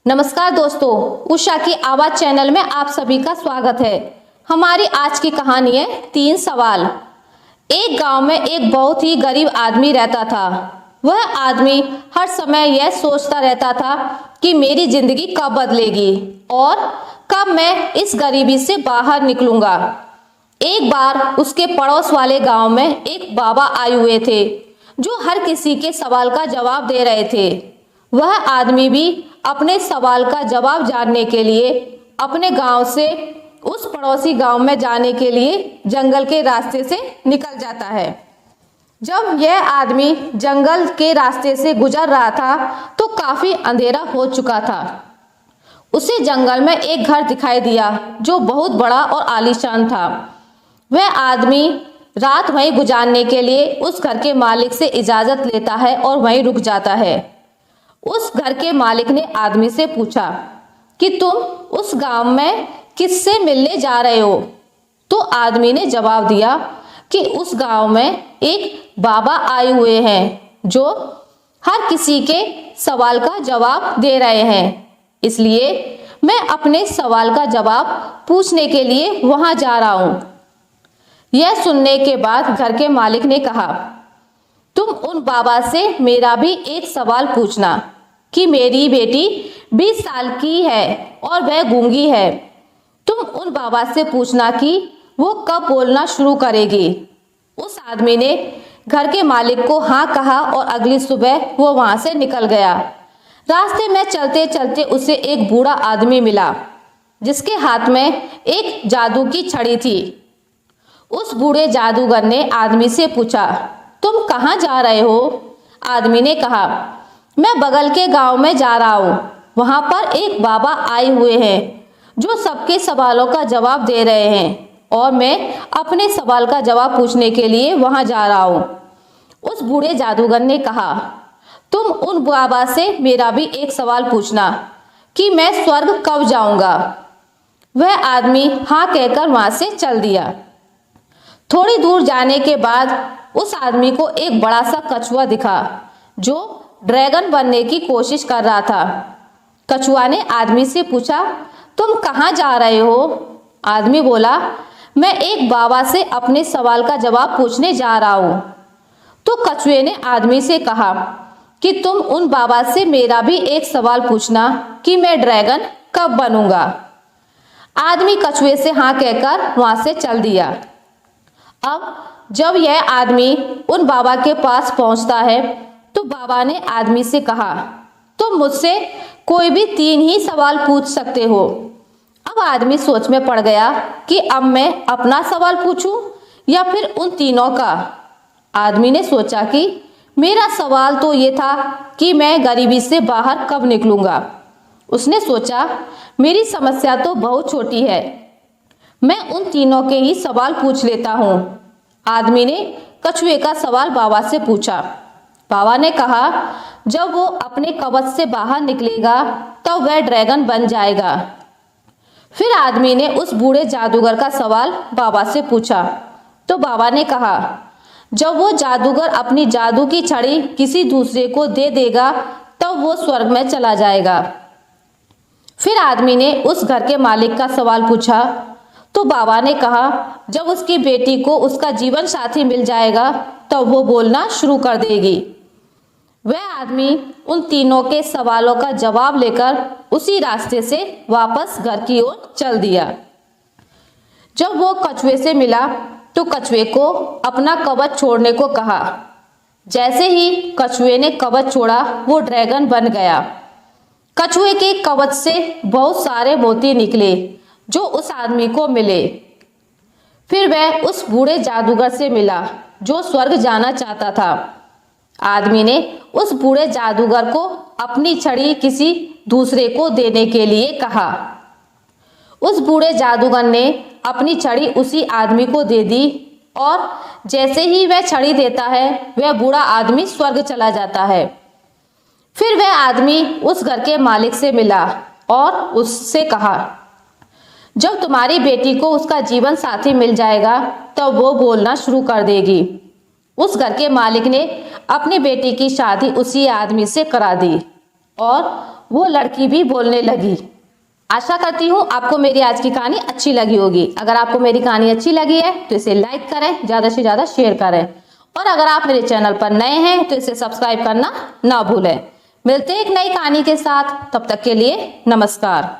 नमस्कार दोस्तों, उषा की आवाज चैनल में आप सभी का स्वागत है। हमारी आज की कहानी है 3 सवाल। एक गांव में एक बहुत ही गरीब आदमी रहता था। वह आदमी हर समय यह सोचता रहता था कि मेरी जिंदगी कब बदलेगी और कब मैं इस गरीबी से बाहर निकलूंगा। एक बार उसके पड़ोस वाले गांव में एक बाबा आए हुए थे जो हर किसी के सवाल का जवाब दे रहे थे। वह आदमी भी अपने सवाल का जवाब जानने के लिए अपने गांव से उस पड़ोसी गांव में जाने के लिए जंगल के रास्ते से निकल जाता है। जब यह आदमी जंगल के रास्ते से गुजर रहा था तो काफी अंधेरा हो चुका था। उसे जंगल में एक घर दिखाई दिया जो बहुत बड़ा और आलीशान था। वह आदमी रात वहीं गुजारने के लिए उस घर के मालिक से इजाजत लेता है और वहीं रुक जाता है। उस घर के मालिक ने आदमी से पूछा कि तुम उस गांव में किससे मिलने जा रहे हो? तो आदमी ने जवाब दिया कि उस गांव में एक बाबा आए हुए हैं जो हर किसी के सवाल का जवाब दे रहे हैं, इसलिए मैं अपने सवाल का जवाब पूछने के लिए वहां जा रहा हूं। यह सुनने के बाद घर के मालिक ने कहा, तुम उन बाबा से मेरा भी एक सवाल पूछना कि मेरी बेटी 20 साल की है और वह गूंगी है। तुम उन बाबा से पूछना कि वो कब बोलना शुरू करेगी। उस आदमी ने घर के मालिक को हाँ कहा और अगली सुबह वो वहां से निकल गया। रास्ते में चलते चलते उसे एक बूढ़ा आदमी मिला जिसके हाथ में एक जादू की छड़ी थी। उस बूढ़े जादूगर ने आदमी से पूछा, तुम कहाँ जा रहे हो? आदमी ने कहा, मैं बगल के गांव में जा रहा हूँ। वहां पर एक बाबा आए हुए हैं जो सबके सवालों का जवाब दे रहे हैं और मैं अपने सवाल का जवाब पूछने के लिए वहां जा रहा हूँ। उस बूढ़े जादूगर ने कहा, तुम उन बाबा से मेरा भी एक सवाल पूछना कि मैं स्वर्ग कब जाऊंगा। वह आदमी हाँ कहकर वहां से चल दिया। थोड़ी दूर जाने के बाद उस आदमी को एक बड़ा सा कछुआ दिखा जो ड्रैगन बनने की कोशिश कर रहा था। कछुआ ने आदमी से पूछा, तुम कहाँ जा रहे हो? आदमी बोला, मैं एक बाबा से अपने सवाल का जवाब पूछने जा रहा हूँ। तो कछुए ने आदमी से कहा कि तुम उन बाबा से मेरा भी एक सवाल पूछना कि मैं ड्रैगन कब बनूंगा। आदमी कछुए से हाँ कहकर वहां से चल दिया। अब जब यह आदमी उन बाबा के पास पहुंचता है तो बाबा ने आदमी से कहा, तुम मुझसे कोई भी 3 ही सवाल पूछ सकते हो। अब आदमी सोच में पड़ गया कि अब मैं अपना सवाल पूछूं या फिर उन तीनों का। आदमी ने सोचा कि मेरा सवाल तो ये था कि मैं गरीबी से बाहर कब निकलूंगा। उसने सोचा, मेरी समस्या तो बहुत छोटी है, मैं उन तीनों के ही सवाल पूछ लेता हूँ। आदमी ने कछुए का सवाल बाबा से पूछा। बाबा ने कहा, जब वो अपने कवच से बाहर निकलेगा तब वह ड्रैगन बन जाएगा। फिर आदमी ने उस बूढ़े जादूगर का सवाल बाबा से पूछा तो बाबा ने कहा, जब वो जादूगर अपनी जादू की छड़ी किसी दूसरे को दे देगा तब वो स्वर्ग में चला जाएगा। फिर आदमी ने उस घर के मालिक का सवाल पूछा तो बाबा ने कहा, जब उसकी बेटी को उसका जीवन साथी मिल जाएगा तब वो बोलना शुरू कर देगी। वह आदमी उन तीनों के सवालों का जवाब लेकर उसी रास्ते से वापस घर की ओर चल दिया। जब वो कछुए से मिला तो कछुए को अपना कवच छोड़ने को कहा। जैसे ही कछुए ने कवच छोड़ा वो ड्रैगन बन गया। कछुए के कवच से बहुत सारे मोती निकले जो उस आदमी को मिले। फिर वह उस बूढ़े जादूगर से मिला जो स्वर्ग जाना चाहता था। आदमी ने उस बूढ़े जादूगर को अपनी छड़ी किसी दूसरे को देने के लिए कहा। उस बूढ़े जादूगर ने अपनी छड़ी उसी आदमी को दे दी और जैसे ही वह छड़ी देता है वह बूढ़ा आदमी स्वर्ग चला जाता है। फिर वह आदमी उस घर के मालिक से मिला और उससे कहा, जब तुम्हारी बेटी को उसका जीवन साथी मिल जाएगा तब वो बोलना शुरू कर देगी। उस घर के मालिक ने अपनी बेटी की शादी उसी आदमी से करा दी और वो लड़की भी बोलने लगी। आशा करती हूँ आपको मेरी आज की कहानी अच्छी लगी होगी। अगर आपको मेरी कहानी अच्छी लगी है तो इसे लाइक करें, ज़्यादा से ज़्यादा शेयर करें, और अगर आप मेरे चैनल पर नए हैं तो इसे सब्सक्राइब करना ना भूलें। मिलते हैं एक नई कहानी के साथ, तब तक के लिए नमस्कार।